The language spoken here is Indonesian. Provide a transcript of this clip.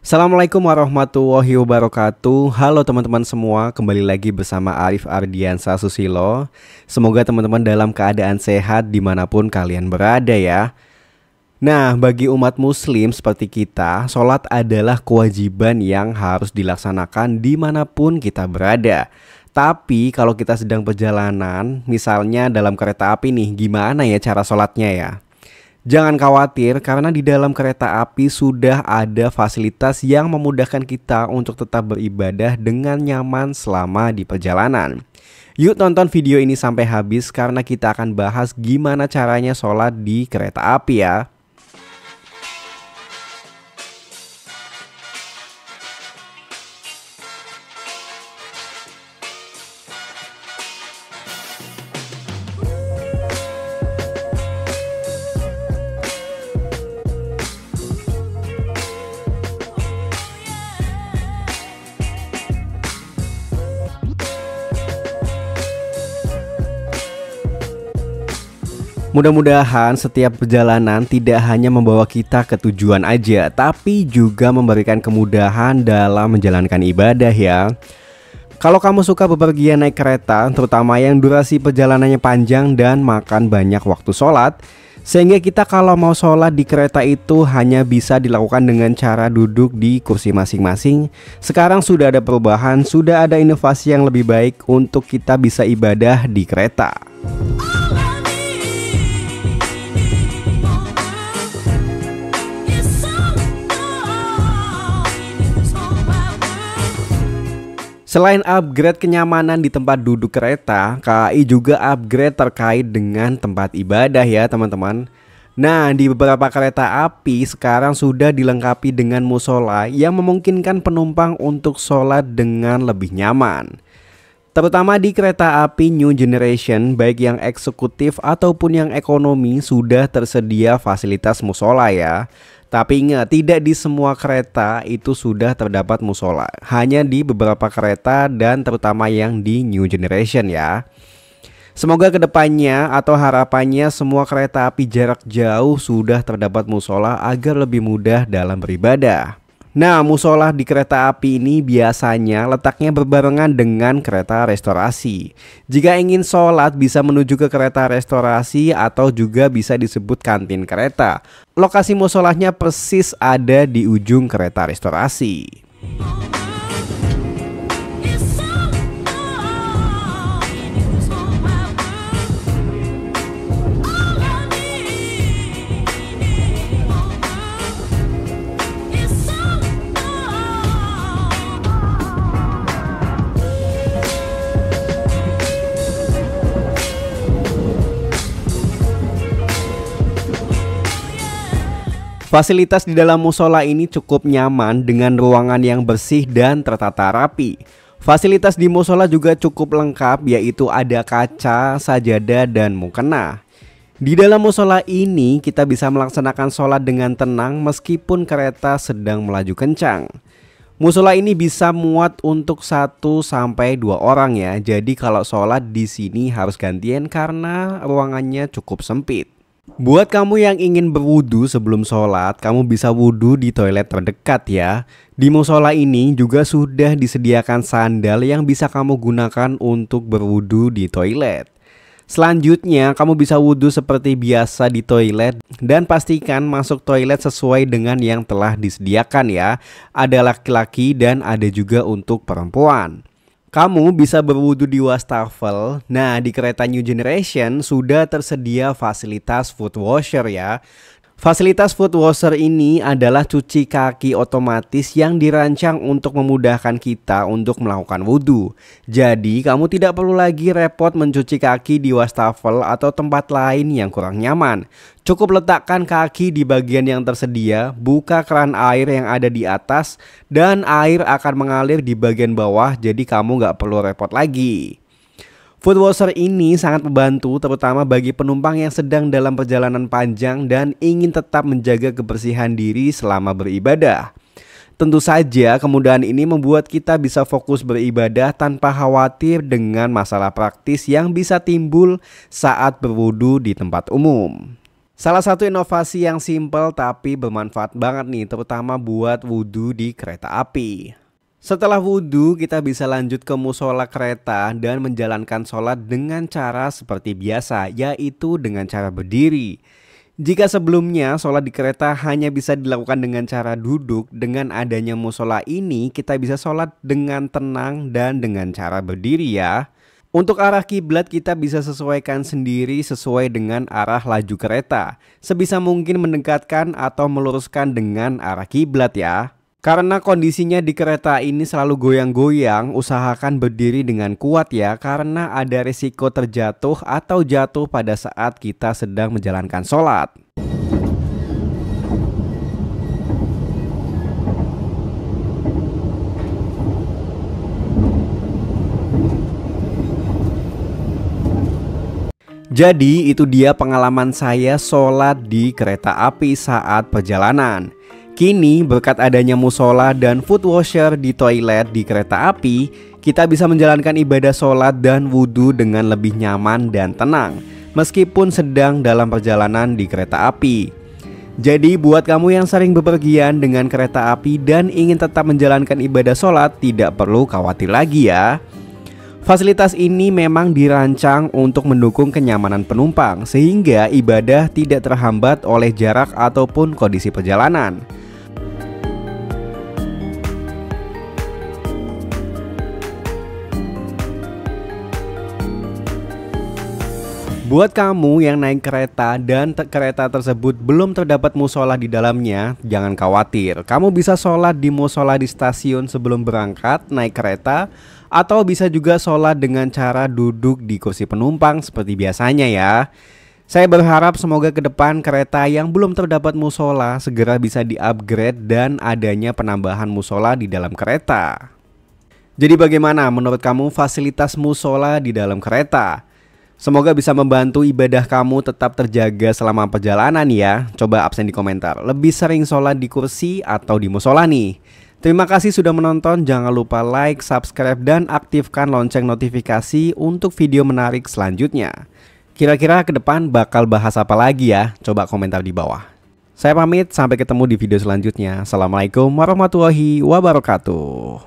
Assalamualaikum warahmatullahi wabarakatuh. Halo teman-teman semua, kembali lagi bersama Arif Ardiansa Susilo. Semoga teman-teman dalam keadaan sehat dimanapun kalian berada ya. Nah, bagi umat muslim seperti kita, sholat adalah kewajiban yang harus dilaksanakan dimanapun kita berada. Tapi kalau kita sedang perjalanan, misalnya dalam kereta api nih, gimana ya cara sholatnya ya? Jangan khawatir karena di dalam kereta api sudah ada fasilitas yang memudahkan kita untuk tetap beribadah dengan nyaman selama di perjalanan. Yuk tonton video ini sampai habis karena kita akan bahas gimana caranya sholat di kereta api ya. Mudah-mudahan setiap perjalanan tidak hanya membawa kita ke tujuan aja, tapi juga memberikan kemudahan dalam menjalankan ibadah ya. Kalau kamu suka bepergian naik kereta, terutama yang durasi perjalanannya panjang dan makan banyak waktu sholat, sehingga kita kalau mau sholat di kereta itu hanya bisa dilakukan dengan cara duduk di kursi masing-masing. Sekarang sudah ada perubahan, sudah ada inovasi yang lebih baik untuk kita bisa ibadah di kereta. Selain upgrade kenyamanan di tempat duduk kereta, KAI juga upgrade terkait dengan tempat ibadah ya teman-teman. Nah, di beberapa kereta api sekarang sudah dilengkapi dengan musola yang memungkinkan penumpang untuk sholat dengan lebih nyaman. Terutama di kereta api New Generation, baik yang eksekutif ataupun yang ekonomi sudah tersedia fasilitas musola ya. Tapi ingat, tidak di semua kereta itu sudah terdapat musola. Hanya di beberapa kereta dan terutama yang di New Generation ya. Semoga kedepannya atau harapannya semua kereta api jarak jauh sudah terdapat musola agar lebih mudah dalam beribadah. Nah, musola di kereta api ini biasanya letaknya berbarengan dengan kereta restorasi. Jika ingin sholat bisa menuju ke kereta restorasi atau juga bisa disebut kantin kereta. Lokasi musolahnya persis ada di ujung kereta restorasi. Fasilitas di dalam musola ini cukup nyaman dengan ruangan yang bersih dan tertata rapi. Fasilitas di musola juga cukup lengkap, yaitu ada kaca, sajadah, dan mukena. Di dalam musola ini kita bisa melaksanakan sholat dengan tenang meskipun kereta sedang melaju kencang. Musola ini bisa muat untuk 1 sampai 2 orang ya. Jadi kalau sholat di sini harus gantian karena ruangannya cukup sempit. Buat kamu yang ingin berwudu sebelum sholat, kamu bisa wudu di toilet terdekat ya. Di musola ini juga sudah disediakan sandal yang bisa kamu gunakan untuk berwudu di toilet. Selanjutnya, kamu bisa wudu seperti biasa di toilet dan pastikan masuk toilet sesuai dengan yang telah disediakan ya. Ada laki-laki dan ada juga untuk perempuan. Kamu bisa berwudu di wastafel. Nah, di kereta New Generation sudah tersedia fasilitas foot washer ya. Fasilitas foot washer ini adalah cuci kaki otomatis yang dirancang untuk memudahkan kita untuk melakukan wudhu. Jadi kamu tidak perlu lagi repot mencuci kaki di wastafel atau tempat lain yang kurang nyaman. Cukup letakkan kaki di bagian yang tersedia, buka keran air yang ada di atas, dan air akan mengalir di bagian bawah, jadi kamu nggak perlu repot lagi. Foot washer ini sangat membantu terutama bagi penumpang yang sedang dalam perjalanan panjang dan ingin tetap menjaga kebersihan diri selama beribadah. Tentu saja kemudahan ini membuat kita bisa fokus beribadah tanpa khawatir dengan masalah praktis yang bisa timbul saat berwudu di tempat umum. Salah satu inovasi yang simpel tapi bermanfaat banget nih, terutama buat wudhu di kereta api. Setelah wudhu, kita bisa lanjut ke musola kereta dan menjalankan sholat dengan cara seperti biasa, yaitu dengan cara berdiri. Jika sebelumnya sholat di kereta hanya bisa dilakukan dengan cara duduk, dengan adanya musola ini kita bisa sholat dengan tenang dan dengan cara berdiri ya. Untuk arah kiblat kita bisa sesuaikan sendiri sesuai dengan arah laju kereta. Sebisa mungkin mendekatkan atau meluruskan dengan arah kiblat ya. Karena kondisinya di kereta ini selalu goyang-goyang, usahakan berdiri dengan kuat ya, karena ada risiko terjatuh atau jatuh pada saat kita sedang menjalankan sholat. Jadi itu dia pengalaman saya sholat di kereta api saat perjalanan. Kini berkat adanya musola dan foot washer di toilet di kereta api, kita bisa menjalankan ibadah sholat dan wudhu dengan lebih nyaman dan tenang, meskipun sedang dalam perjalanan di kereta api. Jadi buat kamu yang sering bepergian dengan kereta api dan ingin tetap menjalankan ibadah sholat, tidak perlu khawatir lagi ya. Fasilitas ini memang dirancang untuk mendukung kenyamanan penumpang sehingga ibadah tidak terhambat oleh jarak ataupun kondisi perjalanan. Buat kamu yang naik kereta dan kereta tersebut belum terdapat musola di dalamnya, jangan khawatir. Kamu bisa sholat di musola di stasiun sebelum berangkat naik kereta, atau bisa juga sholat dengan cara duduk di kursi penumpang seperti biasanya ya. Saya berharap semoga ke depan kereta yang belum terdapat musola segera bisa di-upgrade dan adanya penambahan musola di dalam kereta. Jadi bagaimana menurut kamu fasilitas musola di dalam kereta? Semoga bisa membantu ibadah kamu tetap terjaga selama perjalanan ya. Coba absen di komentar, lebih sering sholat di kursi atau di musola nih? Terima kasih sudah menonton, jangan lupa like, subscribe, dan aktifkan lonceng notifikasi untuk video menarik selanjutnya. Kira-kira ke depan bakal bahas apa lagi ya? Coba komentar di bawah. Saya pamit, sampai ketemu di video selanjutnya. Assalamualaikum warahmatullahi wabarakatuh.